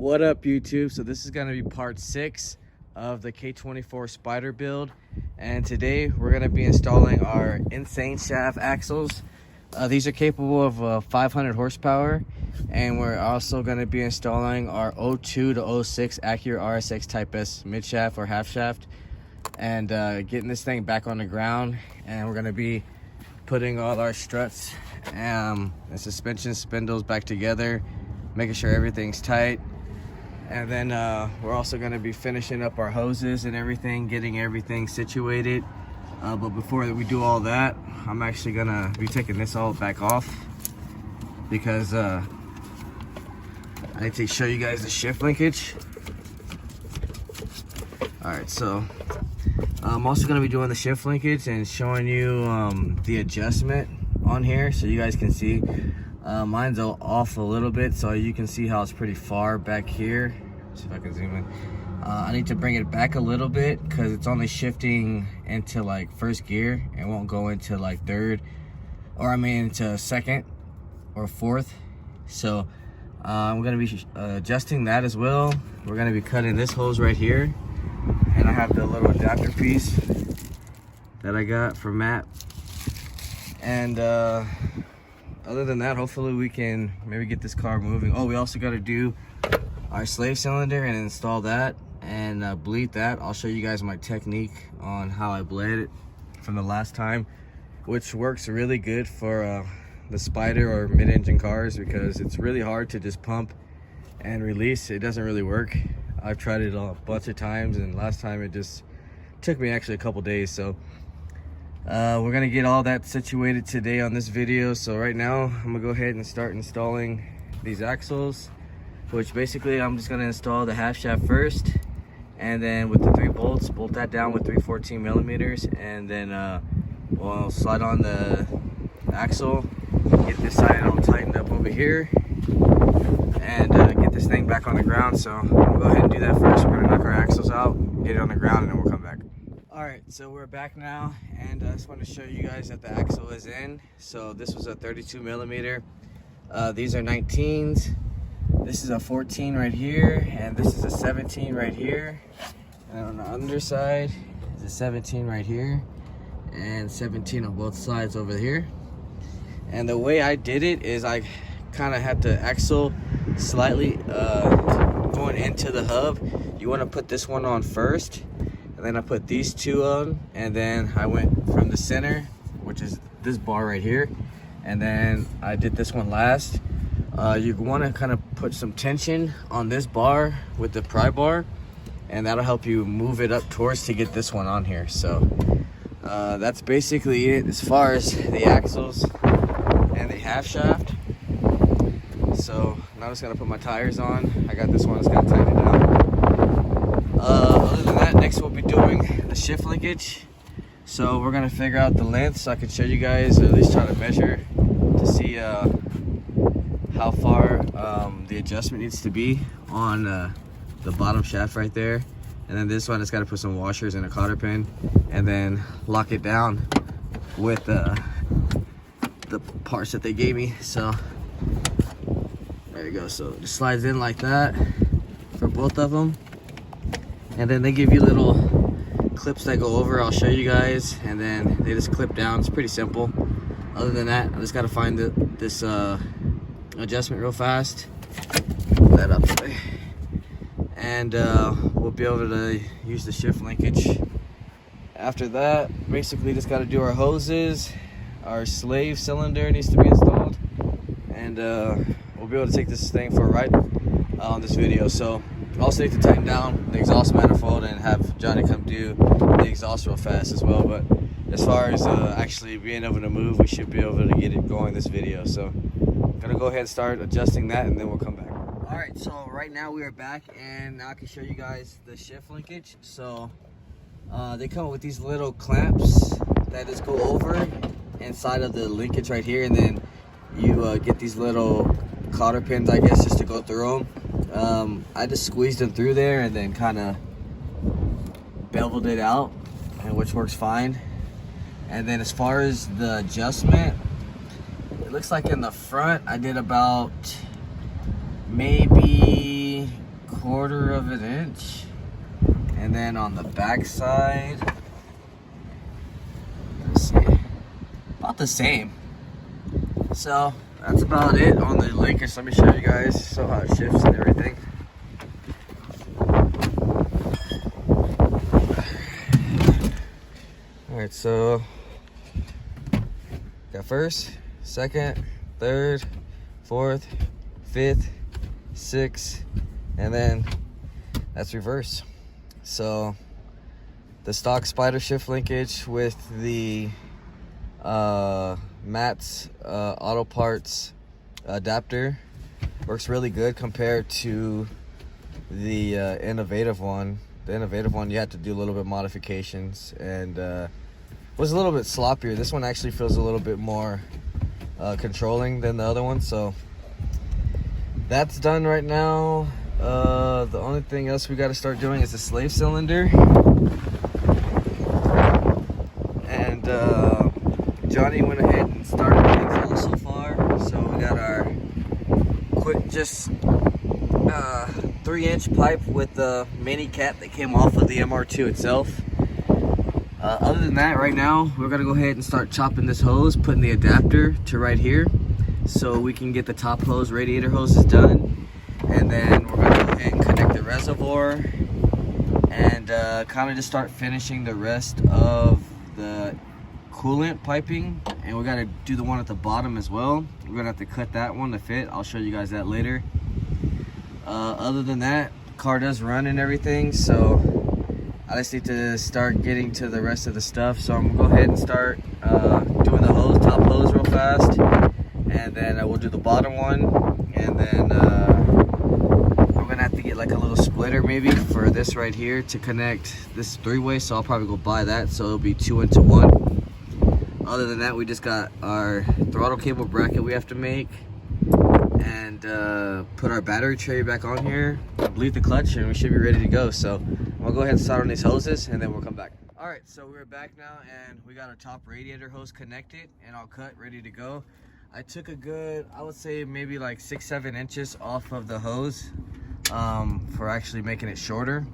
What up, YouTube? So this is going to be part 6 of the K24 spyder build, and today we're going to be installing our insane shaft axles. These are capable of 500 horsepower, and we're also going to be installing our 02 to 06 Acura RSX Type S mid shaft or half shaft, and getting this thing back on the ground. And we're going to be putting all our struts and suspension spindles back together, making sure everything's tight. And then we're also going to be finishing up our hoses and everything, getting everything situated. But before we do all that, I'm actually going to be taking this all back off because I need to show you guys the shift linkage. Alright, so I'm also going to be doing the shift linkage and showing you the adjustment on here so you guys can see. Mine's off a little bit, so you can see how it's pretty far back here. Let's see if I can zoom in. I need to bring it back a little bit because it's only shifting into like first gear. It won't go into like third, or I mean into second or fourth. So I'm gonna be adjusting that as well. We're gonna be cutting this hose right here, and I have the little adapter piece that I got from Matt. And other than that, hopefully we can maybe get this car moving. Oh, we also got to do our slave cylinder and install that and bleed that. I'll show you guys my technique on how I bled it from the last time, which works really good for the spyder or mid-engine cars because it's really hard to just pump and release. It doesn't really work. I've tried it a bunch of times, and last time it just took me actually a couple days. So we're gonna get all that situated today on this video. So right now I'm gonna go ahead and start installing these axles, which basically I'm just gonna install the half shaft first, and then with the 3 bolts bolt that down with 314 millimeters, and then we'll slide on the axle, get this side all tightened up over here, and get this thing back on the ground. So we'll go ahead and do that first. We're gonna knock our axles out, get it on the ground, and then we'll come back. Alright, so we're back now, and I just want to show you guys that the axle is in. So this was a 32 millimeter. These are 19s. This is a 14 right here, and this is a 17 right here. And on the underside is a 17 right here, and 17 on both sides over here. And the way I did it is I kind of had the axle slightly going into the hub. You want to put this one on first, and then I put these 2 on, and then I went from the center, which is this bar right here, and then I did this one last. You want to kind of put some tension on this bar with the pry bar, and that'll help you move it up towards to get this one on here. So that's basically it as far as the axles and the half shaft. So now I'm just gonna put my tires on. I got this one, it's gonna tighten it down. Other than that, next we'll be doing the shift linkage. So we're gonna figure out the length so I can show you guys, or at least try to measure to see how far the adjustment needs to be on the bottom shaft right there. And then this one, it's got to put some washers and a cotter pin, and then lock it down with the parts that they gave me. So there you go. So it just slides in like that for both of them, and then they give you little clips that go over. I'll show you guys, and then they just clip down. It's pretty simple. Other than that, I just got to find this adjustment real fast. Put that up today, and we'll be able to use the shift linkage. After that, basically just got to do our hoses. Our slave cylinder needs to be installed, and we'll be able to take this thing for a ride on this video. So also need to tighten down the exhaust manifold and have Johnny come do the exhaust real fast as well. But as far as actually being able to move, we should be able to get it going this video. So I'm gonna go ahead and start adjusting that, and then we'll come back. All right, so right now we are back, and now I can show you guys the shift linkage. So they come with these little clamps that just go over inside of the linkage right here, and then you get these little cotter pins, I guess, just to go through them. I just squeezed them through there and then kind of beveled it out, and which works fine. And then as far as the adjustment, it looks like in the front I did about maybe 1/4 of an inch. And then on the back side, let's see, about the same. So that's about it on the linkage. Let me show you guys so how it shifts and everything. Alright, so got first, second, third, fourth, fifth, sixth, and then that's reverse. So the stock spyder shift linkage with the Matt's auto parts adapter works really good compared to the innovative one. The innovative one, you had to do a little bit of modifications and was a little bit sloppier. This one actually feels a little bit more controlling than the other one. So that's done right now. The only thing else we got to start doing is the slave cylinder. And Johnny went ahead and started things all so far. So we got our quick, just 3-inch pipe with the mini cap that came off of the MR2 itself. Other than that, right now we're gonna go ahead and start chopping this hose, putting the adapter to right here so we can get the top hose, radiator hoses done. And then we're gonna go ahead and connect the reservoir and kind of just start finishing the rest of the coolant piping. And we gotta do the one at the bottom as well. We're gonna have to cut that one to fit. I'll show you guys that later. Other than that, the car does run and everything, so I just need to start getting to the rest of the stuff. So I'm gonna go ahead and start doing the hose, top hose real fast, and then we'll do the bottom one, and then I'm gonna have to get like a little splitter maybe for this right here to connect this 3-way, so I'll probably go buy that, so it'll be 2 into 1. Other than that, we just got our throttle cable bracket we have to make, and put our battery tray back on here, bleed the clutch, and we should be ready to go. So I'm gonna go ahead and start on these hoses and then we'll come back. All right, so we're back now and we got our top radiator hose connected and all cut, ready to go. I took a good, I would say maybe like 6-7 inches off of the hose for actually making it shorter.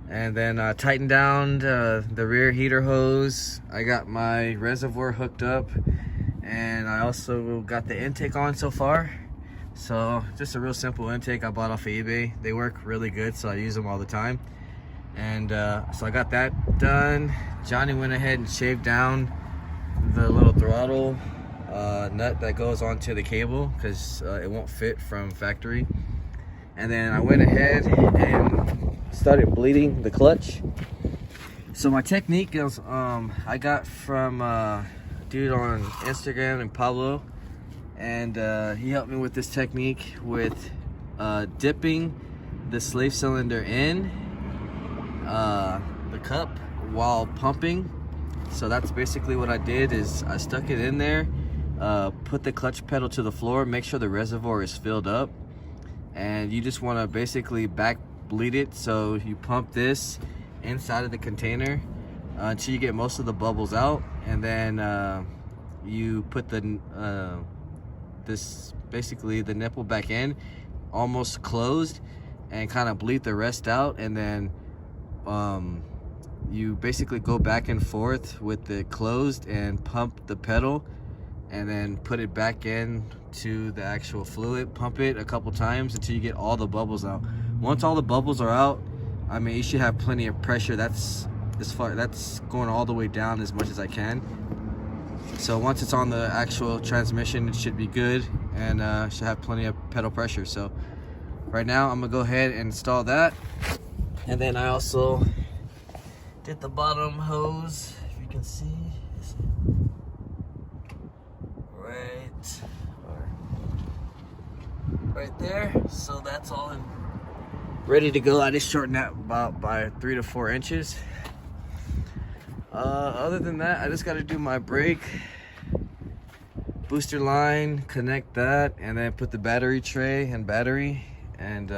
And then tightened down the rear heater hose. I got my reservoir hooked up, and I also got the intake on so far. So just a real simple intake I bought off of eBay. They work really good, so I use them all the time. And so I got that done. Johnny went ahead and shaved down the little throttle nut that goes onto the cable because it won't fit from factory. And then I went ahead and started bleeding the clutch. So my technique is I got from dude on Instagram and Pablo, and he helped me with this technique with dipping the slave cylinder in the cup while pumping. So that's basically what I did, is I stuck it in there, put the clutch pedal to the floor, make sure the reservoir is filled up, and you just want to basically back bleed it. So you pump this inside of the container until you get most of the bubbles out, and then you put the this basically the nipple back in almost closed and kind of bleed the rest out, and then you basically go back and forth with it closed and pump the pedal, and then put it back in to the actual fluid, pump it a couple times until you get all the bubbles out. Once all the bubbles are out, I mean, you should have plenty of pressure. That's as far, that's going all the way down as much as I can. So once it's on the actual transmission, it should be good, and should have plenty of pedal pressure. So right now I'm gonna go ahead and install that. And then I also did the bottom hose, if you can see, right there. So that's all in, ready to go. I just shortened that about by 3 to 4 inches. Other than that, I just got to do my brake booster line, connect that, and then put the battery tray and battery, and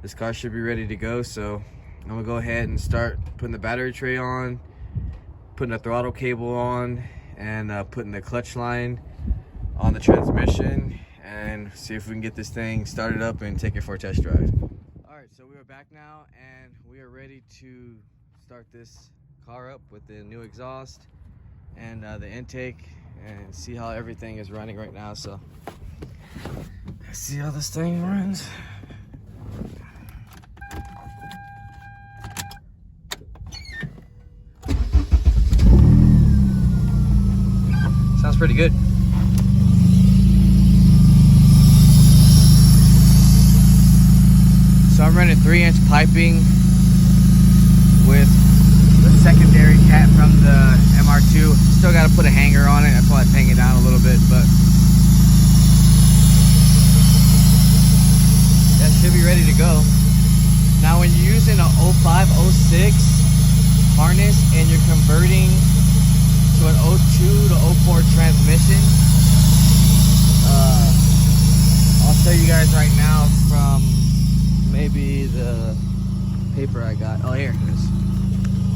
this car should be ready to go. So I'm gonna go ahead and start putting the battery tray on, putting the throttle cable on, and putting the clutch line on the transmission, and see if we can get this thing started up and take it for a test drive. All Alright, so we are back now and we are ready to start this car up with the new exhaust and the intake and see how everything is running right now. So let's see how this thing runs. Sounds pretty good. So I'm running 3-inch piping with the secondary cat from the MR2. Still got to put a hanger on it. That's why it's hanging down a little bit, but that should be ready to go. Now when you're using a 05, 06 harness and you're converting to an 02 to 04 transmission, I'll show you guys right now from maybe the paper I got. Oh, here it is.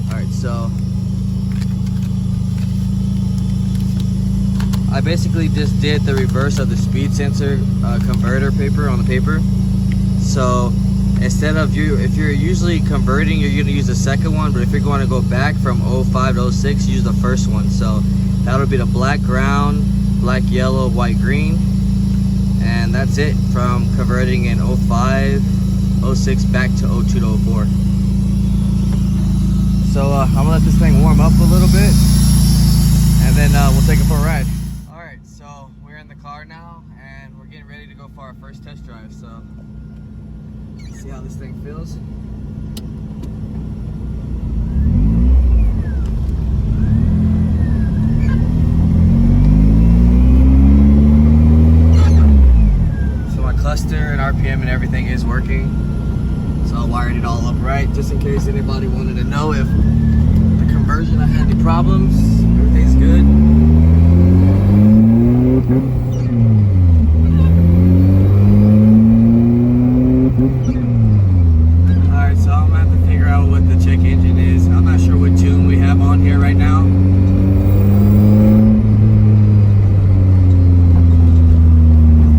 Alright, so I basically just did the reverse of the speed sensor converter paper on the paper. So instead of if you're usually converting, you're going to use the second one, but if you're going to go back from 05 to 06, use the first one. So that'll be the black ground, black yellow, white green, and that's it from converting in 05 06 back to 02 to 04. So I'm gonna let this thing warm up a little bit and then we'll take it for a ride. Alright, so we're in the car now and we're getting ready to go for our first test drive. So let's see how this thing feels. So my cluster and RPM and everything is working. So I wired it all up right, just in case anybody wanted to know if the conversion I had any problems. Everything's good. Alright, so I'm gonna have to figure out what the check engine is. I'm not sure what tune we have on here right now.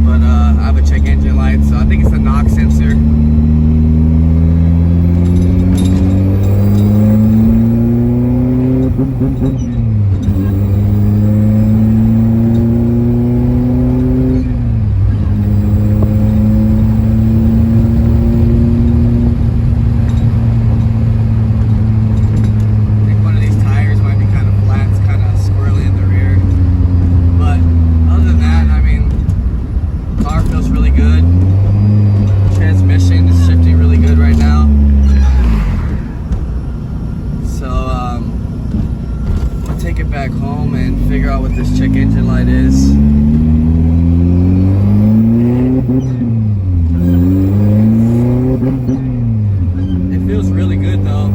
But I have a check engine light, so I think it's a knock sensor. Back home and figure out what this check engine light is. It feels really good though.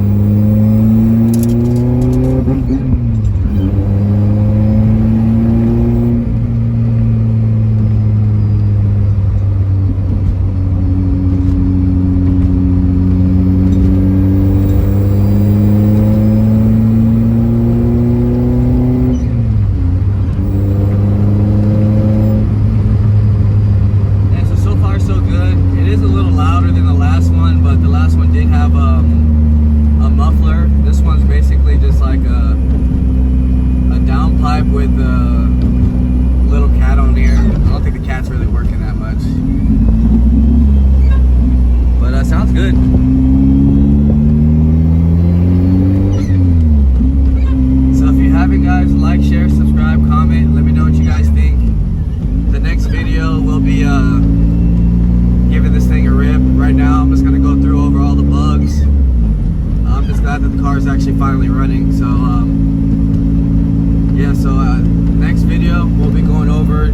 With a little cat on here. I don't think the cat's really working that much, but sounds good. So if you haven't, guys, like, share, subscribe, comment, let me know what you guys think. The next video will be giving this thing a rip. Right now I'm just going to go through over all the bugs. I'm just glad that the car is actually finally running. So yeah, so next video we'll be going over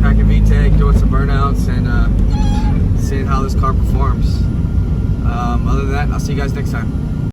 cracking VTEC, doing some burnouts, and seeing how this car performs. Other than that, I'll see you guys next time.